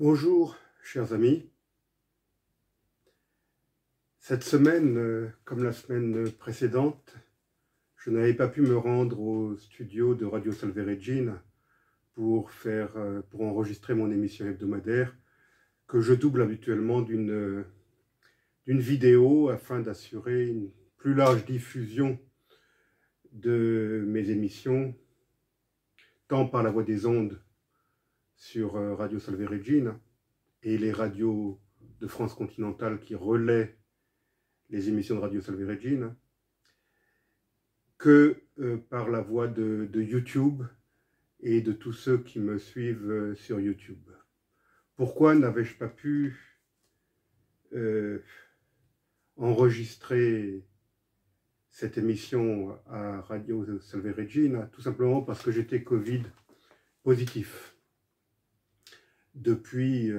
Bonjour, chers amis. Cette semaine, comme la semaine précédente, je n'avais pas pu me rendre au studio de Radio Salve Regina pour enregistrer mon émission hebdomadaire que je double habituellement d'une vidéo afin d'assurer une plus large diffusion de mes émissions, tant par la voie des ondes sur Radio Salve Regina et les radios de France continentale qui relaient les émissions de Radio Salve Regina, que par la voie de YouTube et de tous ceux qui me suivent sur YouTube. Pourquoi n'avais-je pas pu enregistrer cette émission à Radio Salve Regina? Tout simplement parce que j'étais Covid positif. Depuis,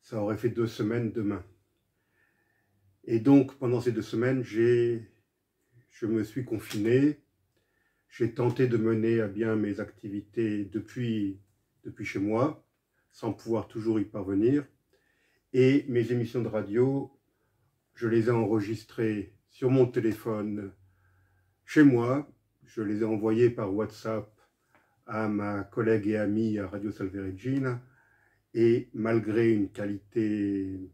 ça aurait fait 2 semaines demain. Et donc, pendant ces 2 semaines, je me suis confiné. J'ai tenté de mener à bien mes activités depuis chez moi, sans pouvoir toujours y parvenir. Et mes émissions de radio, je les ai enregistrées sur mon téléphone chez moi. Je les ai envoyées par WhatsApp à ma collègue et amie à Radio Salve Regina. Et malgré une qualité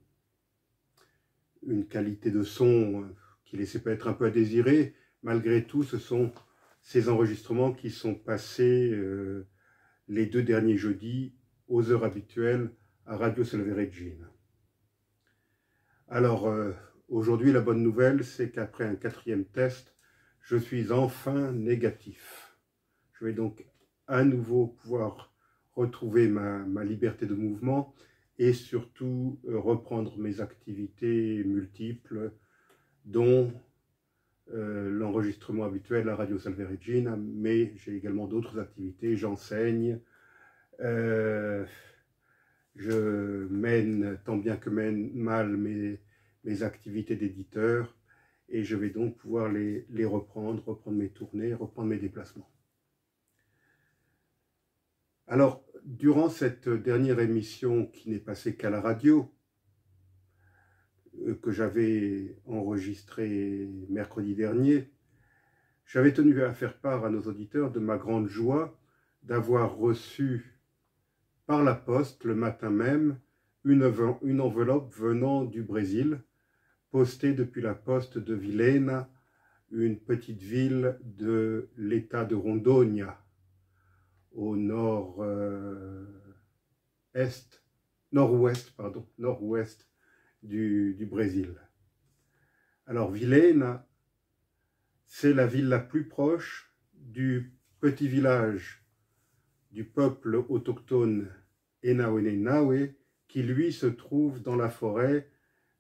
de son qui laissait peut-être un peu à désirer, malgré tout, ce sont ces enregistrements qui sont passés les 2 derniers jeudis aux heures habituelles à Radio Salve Regina. Alors, aujourd'hui, la bonne nouvelle, c'est qu'après un 4e test, je suis enfin négatif. Je vais donc à nouveau pouvoir retrouver ma liberté de mouvement et surtout reprendre mes activités multiples, dont l'enregistrement habituel à Radio Salve Regina, mais j'ai également d'autres activités. J'enseigne, je mène tant bien que mal mes activités d'éditeur, et je vais donc pouvoir les reprendre mes tournées, reprendre mes déplacements. Alors, durant cette dernière émission qui n'est passée qu'à la radio, que j'avais enregistrée mercredi dernier, j'avais tenu à faire part à nos auditeurs de ma grande joie d'avoir reçu par la poste le matin même une enveloppe venant du Brésil, postée depuis la poste de Vilhena, une petite ville de l'état de Rondônia, au nord-ouest du Brésil. Alors Vilhena, c'est la ville la plus proche du petit village du peuple autochtone Enawenenauê, qui lui se trouve dans la forêt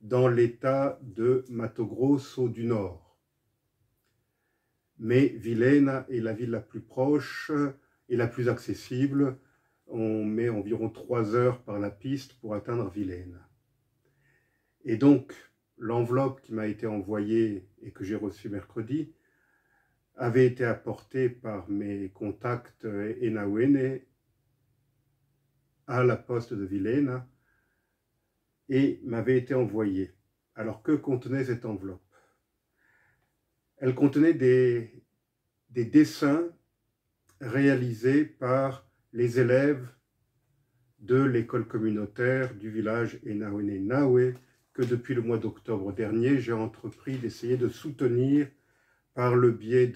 dans l'état de Mato Grosso du Nord. Mais Vilhena est la ville la plus proche et la plus accessible. On met environ 3 heures par la piste pour atteindre Vilhena. Et donc, l'enveloppe qui m'a été envoyée et que j'ai reçue mercredi avait été apportée par mes contacts Enawene à la poste de Vilhena et m'avait été envoyée. Alors, que contenait cette enveloppe? Elle contenait des dessins réalisés par les élèves de l'école communautaire du village Enawenenauê, que depuis le mois d'octobre dernier, j'ai entrepris d'essayer de soutenir par le biais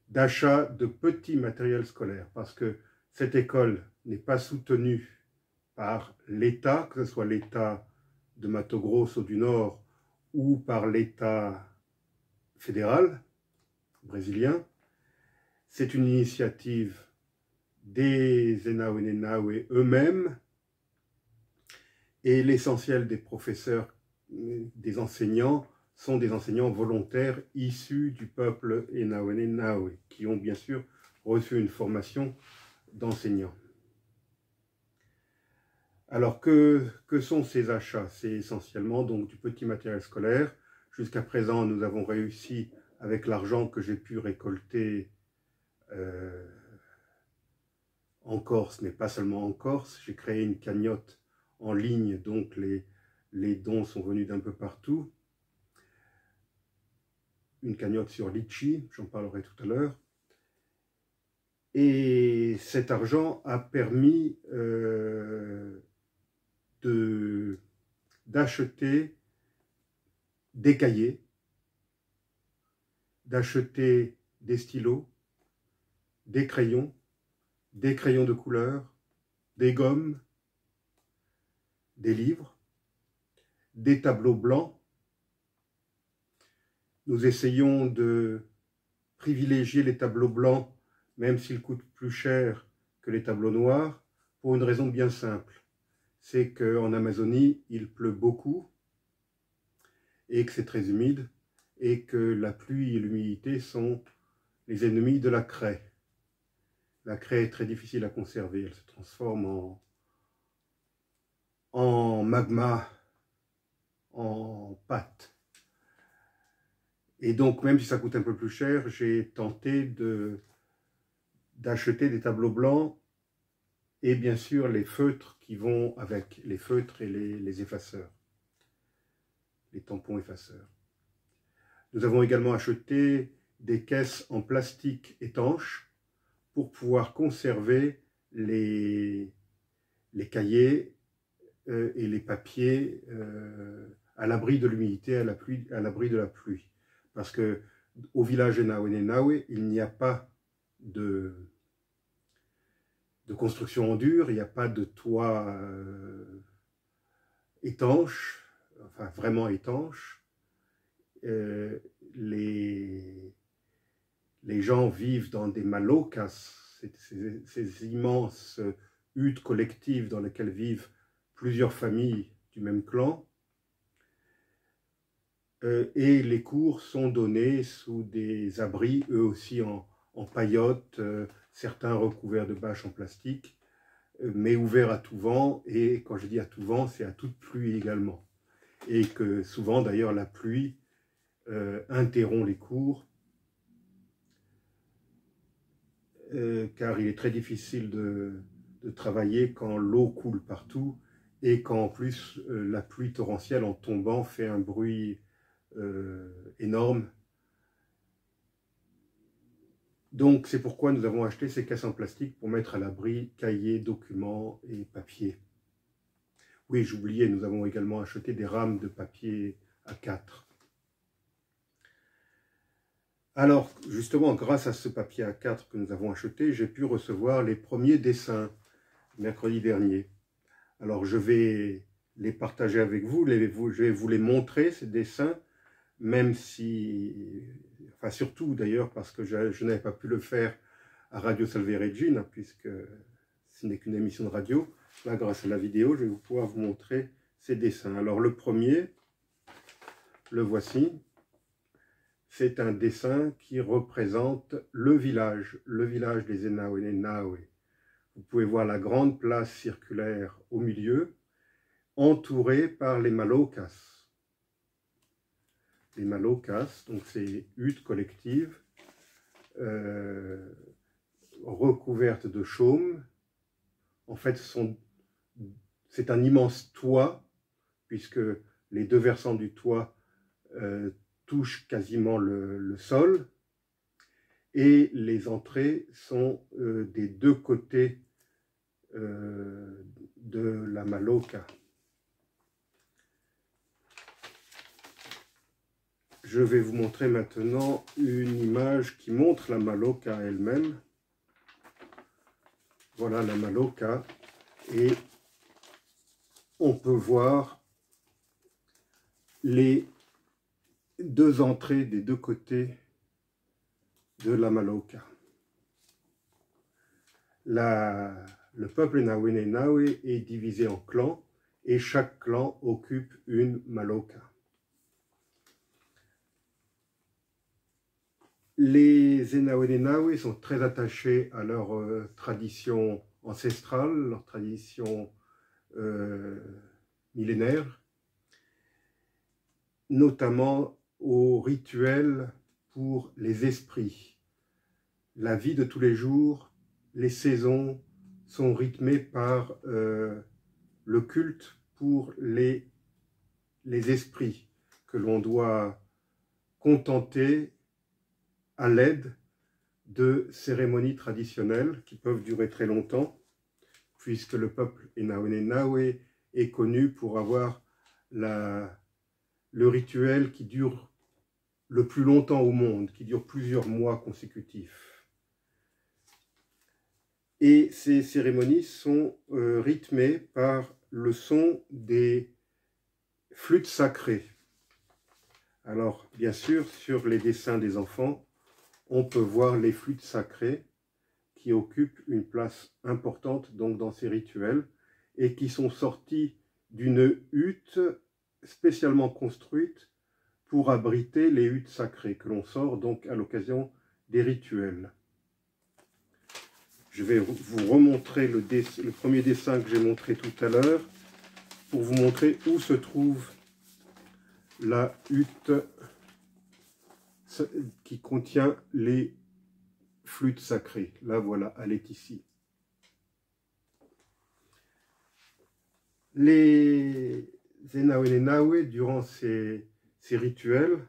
d'achat de petits matériels scolaires, parce que cette école n'est pas soutenue par l'État, que ce soit l'État de Mato Grosso du Nord ou par l'État fédéral brésilien. C'est une initiative des Enawenenauê eux-mêmes, et l'essentiel des professeurs, des enseignants, sont des enseignants volontaires issus du peuple Enawenenauê, qui ont bien sûr reçu une formation d'enseignants. Alors, que sont ces achats? C'est essentiellement donc du petit matériel scolaire. Jusqu'à présent, nous avons réussi, avec l'argent que j'ai pu récolter en Corse, mais pas seulement en Corse. J'ai créé une cagnotte en ligne, donc les dons sont venus d'un peu partout. Une cagnotte sur Litchi, j'en parlerai tout à l'heure. Et cet argent a permis d'acheter des cahiers, d'acheter des stylos, des crayons de couleur, des gommes, des livres, des tableaux blancs. Nous essayons de privilégier les tableaux blancs, même s'ils coûtent plus cher que les tableaux noirs, pour une raison bien simple. C'est qu'en Amazonie, il pleut beaucoup et que c'est très humide et que la pluie et l'humidité sont les ennemis de la craie. La craie est très difficile à conserver, elle se transforme en magma, en pâte. Et donc, même si ça coûte un peu plus cher, j'ai tenté d'acheter des tableaux blancs et bien sûr les feutres qui vont avec, les feutres et les effaceurs, les tampons effaceurs. Nous avons également acheté des caisses en plastique étanche pour pouvoir conserver les cahiers et les papiers à l'abri de l'humidité, à l'abri de la pluie. Parce que au village de Nawe, il n'y a pas de construction en dur, il n'y a pas de toit étanche, enfin vraiment étanche. Les gens vivent dans des malokas, ces immenses huttes collectives dans lesquelles vivent plusieurs familles du même clan. Et les cours sont donnés sous des abris, eux aussi en paillotte, certains recouverts de bâches en plastique, mais ouverts à tout vent. Et quand je dis à tout vent, c'est à toute pluie également. Et que souvent, d'ailleurs, la pluie interrompt les cours, car il est très difficile de travailler quand l'eau coule partout et quand en plus la pluie torrentielle en tombant fait un bruit énorme. Donc c'est pourquoi nous avons acheté ces caisses en plastique pour mettre à l'abri cahiers, documents et papiers. Oui, j'oubliais, nous avons également acheté des rames de papier A4. Alors, justement, grâce à ce papier A4 que nous avons acheté, j'ai pu recevoir les premiers dessins mercredi dernier. Alors, je vais les partager avec vous, je vais vous les montrer, ces dessins, même si, enfin surtout d'ailleurs parce que je n'avais pas pu le faire à Radio Salve Regina, puisque ce n'est qu'une émission de radio. Là, grâce à la vidéo, je vais pouvoir vous montrer ces dessins. Alors, le premier, le voici. C'est un dessin qui représente le village des Enawe. Vous pouvez voir la grande place circulaire au milieu, entourée par les malokas. Les malokas, donc ces huttes collectives recouvertes de chaume. En fait, c'est un immense toit, puisque les deux versants du toit touchent quasiment le sol, et les entrées sont des deux côtés de la maloka. Je vais vous montrer maintenant une image qui montre la maloka elle-même. Voilà la maloka, et on peut voir les deux entrées des deux côtés de la maloka. Le peuple Nawe est divisé en clans et chaque clan occupe une maloka. Les Enawe sont très attachés à leur tradition ancestrale, leur tradition millénaire, notamment aux rituels pour les esprits, la vie de tous les jours, les saisons, sont rythmés par le culte pour les esprits que l'on doit contenter à l'aide de cérémonies traditionnelles qui peuvent durer très longtemps, puisque le peuple Enaonenawe est connu pour avoir le rituel qui dure le plus longtemps au monde, qui dure plusieurs mois consécutifs. Et ces cérémonies sont rythmées par le son des flûtes sacrées. Alors, bien sûr, sur les dessins des enfants, on peut voir les flûtes sacrées qui occupent une place importante donc dans ces rituels et qui sont sorties d'une hutte spécialement construite pour abriter les huttes sacrées que l'on sort donc à l'occasion des rituels. Je vais vous remontrer le premier dessin que j'ai montré tout à l'heure pour vous montrer où se trouve la hutte qui contient les flûtes sacrées. Là, voilà, elle est ici. Les Enaonenawe, durant ces rituels,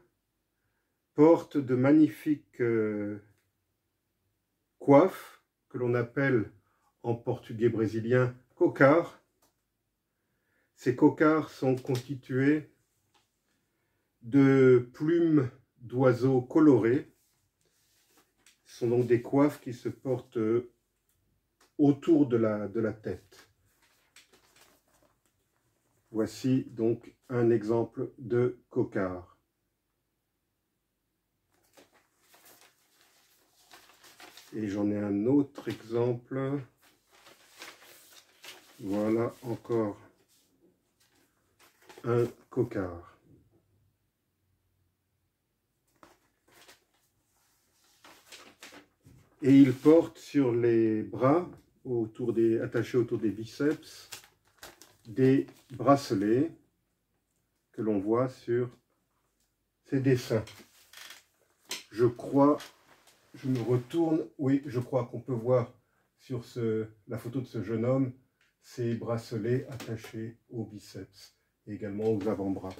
portent de magnifiques coiffes que l'on appelle en portugais brésilien cocar. Ces cocars sont constitués de plumes d'oiseaux colorés. Ce sont donc des coiffes qui se portent autour de la tête. Voici donc un exemple de cocar. Et j'en ai un autre exemple. Voilà encore un cocar. Et il porte sur les bras, attachés autour des biceps, des bracelets que l'on voit sur ces dessins. Je me retourne, oui, je crois qu'on peut voir sur la photo de ce jeune homme ces bracelets attachés aux biceps et également aux avant-bras.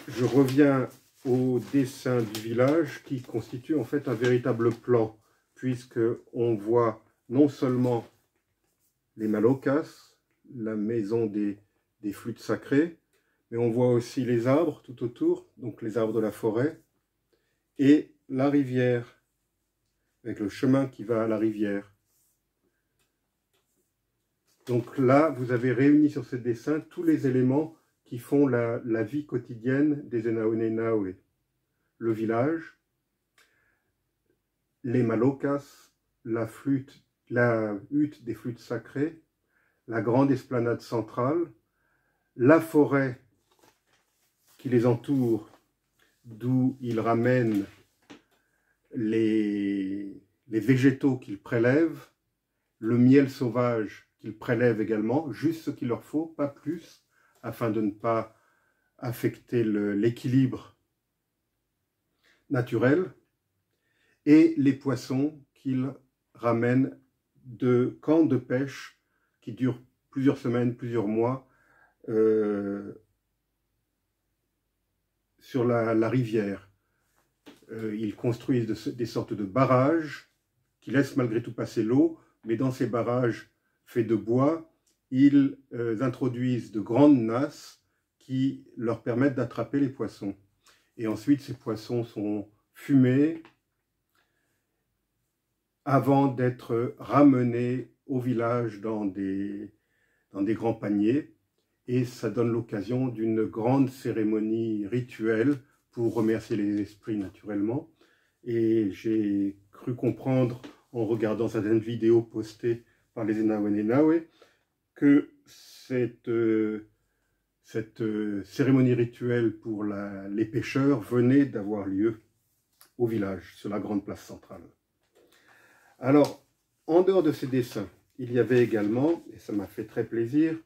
Je reviens au dessin du village qui constitue en fait un véritable plan, puisque on voit non seulement les malokas, la maison des flûtes sacrées, mais on voit aussi les arbres tout autour, donc les arbres de la forêt, et la rivière, avec le chemin qui va à la rivière. Donc là, vous avez réuni sur ce dessin tous les éléments qui font la vie quotidienne des Enaonenawe. Le village, les malokas, la hutte des flûtes sacrées, la grande esplanade centrale, la forêt qui les entoure, d'où ils ramènent les végétaux qu'ils prélèvent, le miel sauvage qu'ils prélèvent également, juste ce qu'il leur faut, pas plus, afin de ne pas affecter l'équilibre naturel, et les poissons qu'ils ramènent de camps de pêche qui durent plusieurs semaines, plusieurs mois, sur la rivière. Ils construisent des sortes de barrages qui laissent malgré tout passer l'eau, mais dans ces barrages faits de bois, ils introduisent de grandes nasses qui leur permettent d'attraper les poissons. Et ensuite, ces poissons sont fumés avant d'être ramenés au village dans des grands paniers. Et ça donne l'occasion d'une grande cérémonie rituelle pour remercier les esprits naturellement. Et j'ai cru comprendre, en regardant certaines vidéos postées par les Enaonenawe, que cette cérémonie rituelle pour les pêcheurs venait d'avoir lieu au village, sur la grande place centrale. Alors, en dehors de ces dessins, il y avait également, et ça m'a fait très plaisir,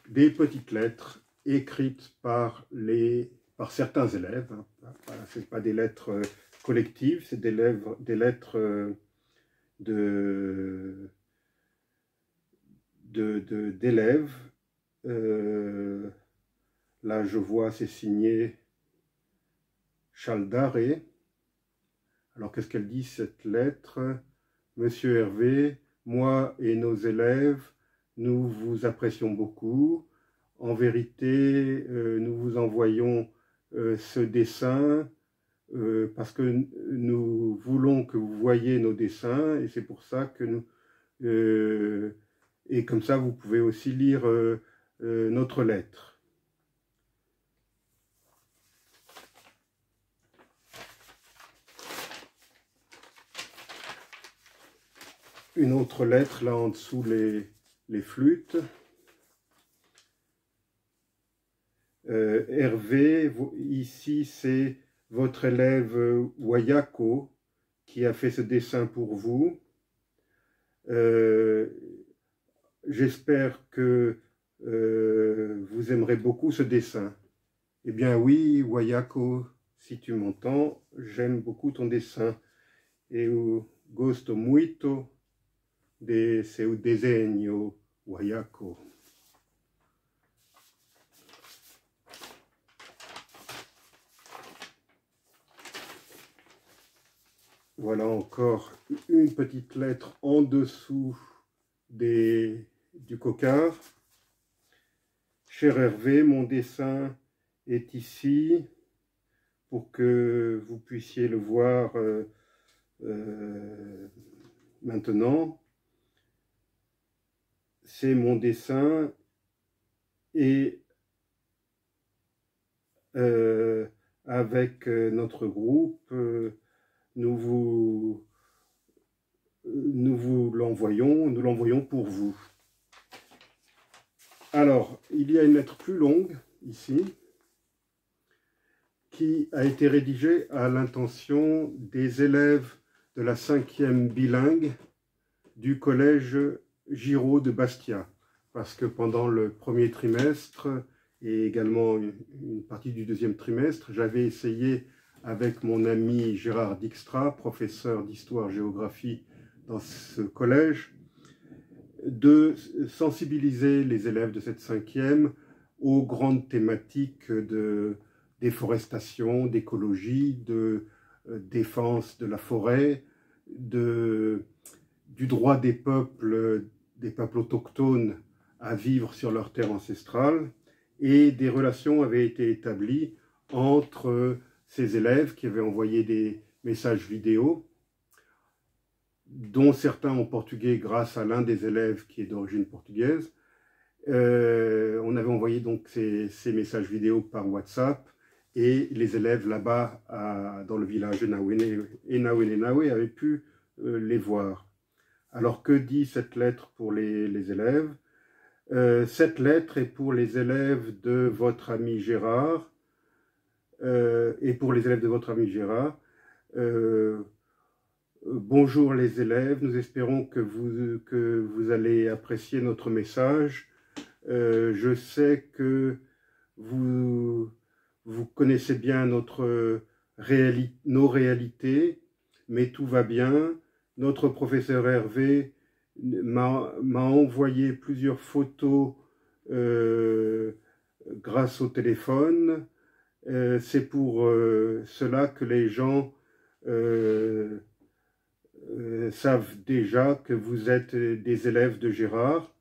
des petites lettres écrites par les par certains élèves. Hein. Voilà, ce n'est pas des lettres collectives, c'est des lettres d'élèves. Là, je vois, c'est signé Chaldare. Alors, qu'est-ce qu'elle dit, cette lettre? Monsieur Hervé, moi et nos élèves, nous vous apprécions beaucoup. En vérité, nous vous envoyons ce dessin parce que nous voulons que vous voyiez nos dessins et c'est pour ça que nous... et comme ça, vous pouvez aussi lire notre lettre. Une autre lettre, là en dessous, les flûtes. Hervé, ici c'est votre élève Wayako qui a fait ce dessin pour vous. J'espère que vous aimerez beaucoup ce dessin. Eh bien oui, Wayako, si tu m'entends, j'aime beaucoup ton dessin. Eu gosto muito de seu desenho, Wayako. Voilà encore une petite lettre en dessous du cocard. Cher Hervé, mon dessin est ici pour que vous puissiez le voir maintenant. C'est mon dessin et avec notre groupe, nous vous l'envoyons pour vous. Alors, il y a une lettre plus longue ici qui a été rédigée à l'intention des élèves de la 5e bilingue du collège Giraud de Bastia, parce que pendant le premier trimestre et également une partie du deuxième trimestre, j'avais essayé avec mon ami Gérard Dijkstra, professeur d'histoire-géographie dans ce collège, de sensibiliser les élèves de cette 5e aux grandes thématiques de déforestation, d'écologie, de défense de la forêt, du droit des peuples autochtones à vivre sur leur terre ancestrale, et des relations avaient été établies entre ces élèves qui avaient envoyé des messages vidéo, dont certains en portugais grâce à l'un des élèves qui est d'origine portugaise. On avait envoyé donc ces messages vidéo par WhatsApp, et les élèves là-bas dans le village de Naouéné avaient pu les voir. Alors que dit cette lettre pour les élèves? Cette lettre est pour les élèves de votre ami Gérard, et pour les élèves de votre ami Gérard. Bonjour les élèves, nous espérons que vous allez apprécier notre message. Je sais que vous connaissez bien nos réalités, mais tout va bien. Notre professeur Hervé m'a envoyé plusieurs photos grâce au téléphone. C'est pour cela que les gens savent déjà que vous êtes des élèves de Gérard.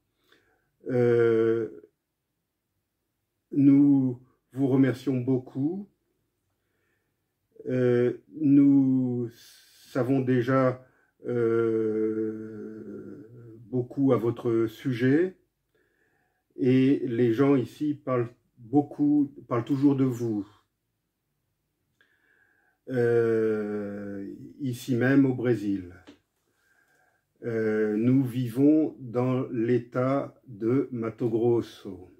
Nous vous remercions beaucoup. Nous savons déjà beaucoup à votre sujet, et les gens ici parlent toujours de vous. Ici même au Brésil. Nous vivons dans l'état de Mato Grosso,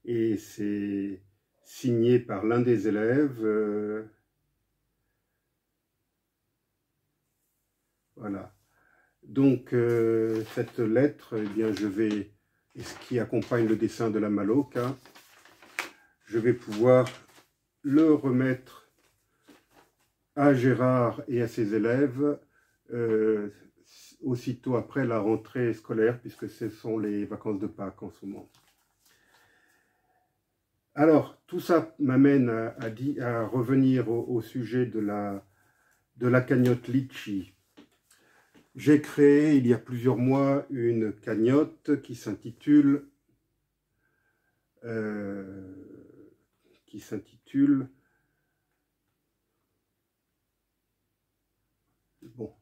et c'est signé par l'un des élèves. Voilà. Donc cette lettre, eh bien, et ce qui accompagne le dessin de la Maloca, je vais pouvoir le remettre à Gérard et à ses élèves aussitôt après la rentrée scolaire, puisque ce sont les vacances de Pâques en ce moment. Alors, tout ça m'amène à revenir au sujet de la cagnotte Litchi. J'ai créé il y a plusieurs mois une cagnotte qui s'intitule bon,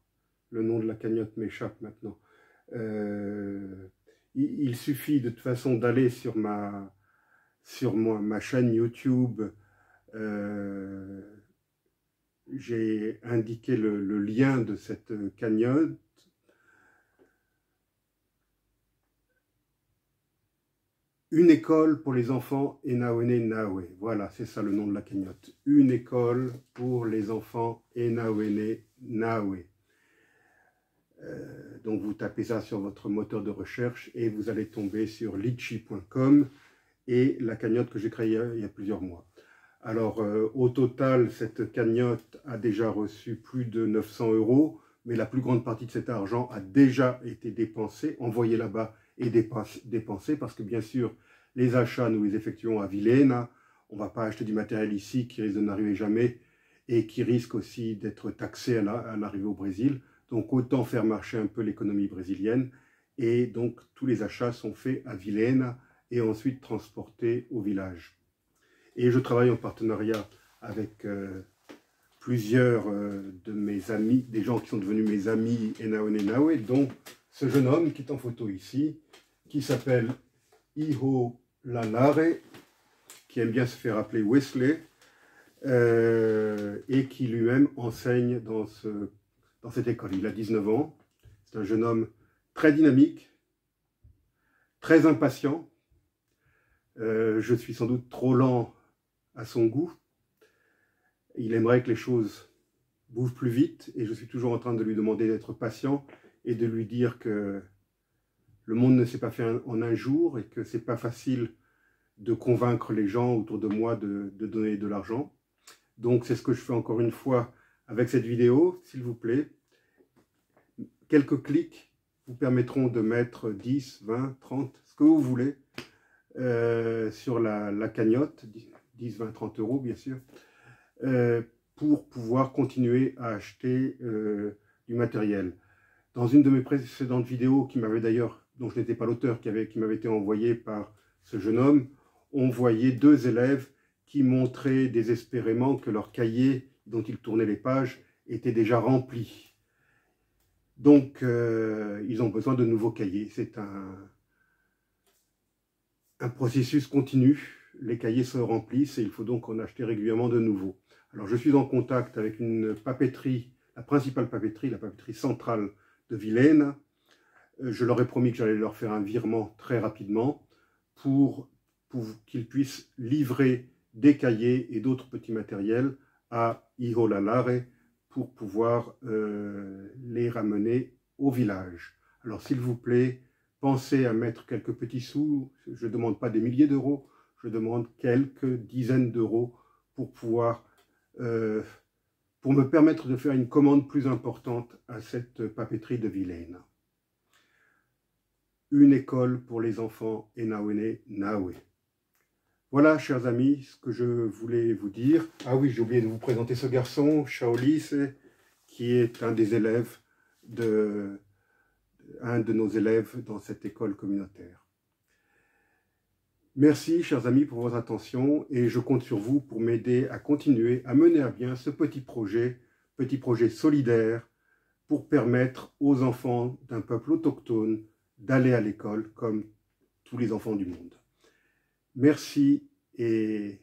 le nom de la cagnotte m'échappe maintenant. Il suffit de toute façon d'aller sur ma chaîne YouTube. J'ai indiqué le lien de cette cagnotte. Une école pour les enfants Enawene Nawe. Voilà, c'est ça le nom de la cagnotte. Une école pour les enfants Enawene Nawe. Donc vous tapez ça sur votre moteur de recherche et vous allez tomber sur litchi.com et la cagnotte que j'ai créée il y a plusieurs mois. Alors au total, cette cagnotte a déjà reçu plus de 900 €, mais la plus grande partie de cet argent a déjà été dépensé, envoyé là-bas et dépensé, parce que bien sûr, les achats, nous les effectuons à Vilhena. On ne va pas acheter du matériel ici qui risque de n'arriver jamais et qui risque aussi d'être taxé à l'arrivée au Brésil. Donc autant faire marcher un peu l'économie brésilienne. Et donc tous les achats sont faits à Vilhena et ensuite transportés au village. Et je travaille en partenariat avec plusieurs de mes amis, des gens qui sont devenus mes amis Enawene Nawe, dont ce jeune homme qui est en photo ici, qui s'appelle Iho Lalare, qui aime bien se faire appeler Wesley, et qui lui-même enseigne dans cette école. Il a 19 ans, c'est un jeune homme très dynamique, très impatient. Je suis sans doute trop lent à son goût. Il aimerait que les choses bougent plus vite et je suis toujours en train de lui demander d'être patient et de lui dire que le monde ne s'est pas fait en un jour et que c'est pas facile de convaincre les gens autour de moi de donner de l'argent. Donc c'est ce que je fais encore une fois avec cette vidéo, s'il vous plaît. Quelques clics vous permettront de mettre 10, 20, 30, ce que vous voulez sur la cagnotte, 10, 20, 30 € bien sûr, pour pouvoir continuer à acheter du matériel. Dans une de mes précédentes vidéos, dont je n'étais pas l'auteur, qui m'avait été envoyée par ce jeune homme, on voyait deux élèves qui montraient désespérément que leur cahier dont ils tournaient les pages était déjà rempli. Donc, ils ont besoin de nouveaux cahiers. C'est un processus continu. Les cahiers se remplissent et il faut donc en acheter régulièrement de nouveaux. Alors, je suis en contact avec une papeterie, la principale papeterie, la papeterie centrale de Vilhena. Je leur ai promis que j'allais leur faire un virement très rapidement pour qu'ils puissent livrer des cahiers et d'autres petits matériels à Iho Lalare pour pouvoir les ramener au village. Alors s'il vous plaît, pensez à mettre quelques petits sous. Je ne demande pas des milliers d'euros, je demande quelques dizaines d'euros pour me permettre de faire une commande plus importante à cette papeterie de Vilhena. Une école pour les enfants Enawene Nawe. Voilà, chers amis, ce que je voulais vous dire. Ah oui, j'ai oublié de vous présenter ce garçon, Shaolise, qui est un de nos élèves dans cette école communautaire. Merci, chers amis, pour votre attention et je compte sur vous pour m'aider à continuer à mener à bien ce petit projet solidaire pour permettre aux enfants d'un peuple autochtone d'aller à l'école comme tous les enfants du monde. Merci et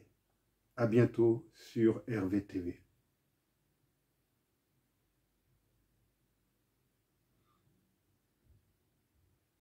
à bientôt sur RVTV.